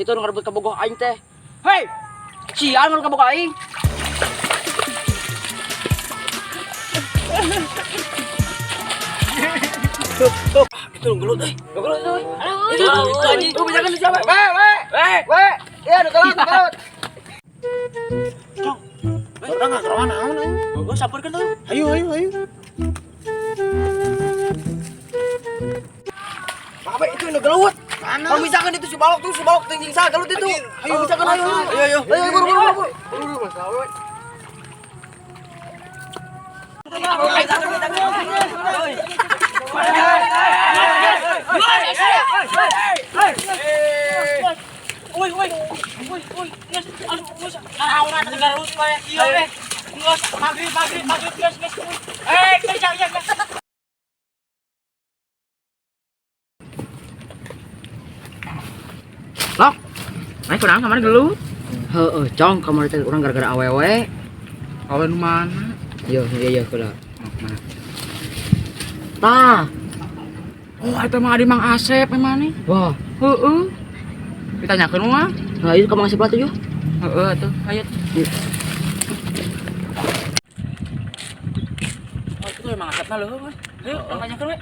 Itu nu ngarebut kabogoh aing teh. Hei, cian nu kabogoh aing. Itu gelut euy. Gelut euy. Itu anjing. Tuh bisa kan siapa? We. Iya, gelut. Cong. Udah enggak kerawan naon anjing. Gua sampeurkeun tuh. Ayo. Apa itu nu gelut? Kalau misalkan itu si balok tinggi sa gelut itu. Ayo misalkan ayo. Ayo buru. Lok, naik kurang kamar dulu. Heeh, cong kamar teh urang gara-gara awewe. Awewe nu mana? Iya, kula. Mana? Tah. Oh, eta mah Adi Mang Asep emang nih. Wah, heeh. Ditanyakeun mah. Nah, itu ka Mang Asep atuh. Heeh atuh, ayo. Oh, itu emang Asep mah leuweung. Ayo, tanyakeun we.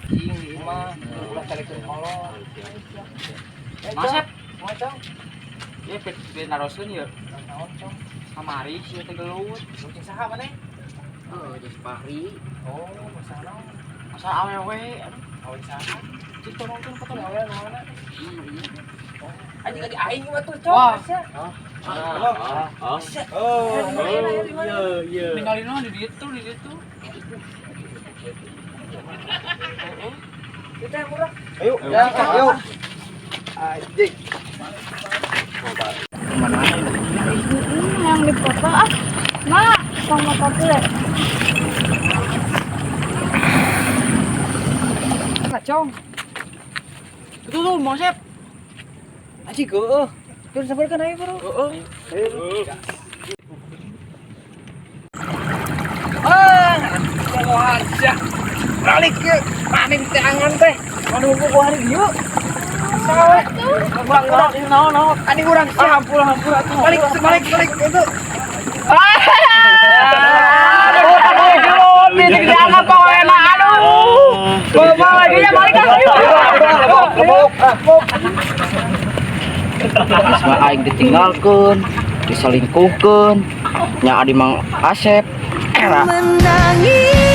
Ini mah ulah calekeun kolot. Masep, moal cong. Ye pit naroskeun ye. Naon cong? Kamari si teh gelut. Cing saha maneh? Jeung Fahri. Oh, masalah. Masa awewe, awewe saha? Cing tolongkeun ka teh awewe naonna. Anjing aing mah tuh cong. Iya. Ninggalin di ditu. Kita yang murah. Ayo. Anjing. Mana? Yang di foto Mak, sama papule. Kacong. Itu tuh Mang Asep. Anjing geueuh. Tur sabarkan ayo, Bro. Heeh. Kalau aja. Balik ke panen teh angan teh. Anu ku hari dieu. Sawe tuh. Bang, naon. Ani urang sih hampura atuh. Balik itu. Aduh, ini dianggap kok enak. Aduh. Bawa lagi ya balik kan. Semua aing ditinggalkeun, diselingkuhkeun, nya Adi Mang Asep. Menangis.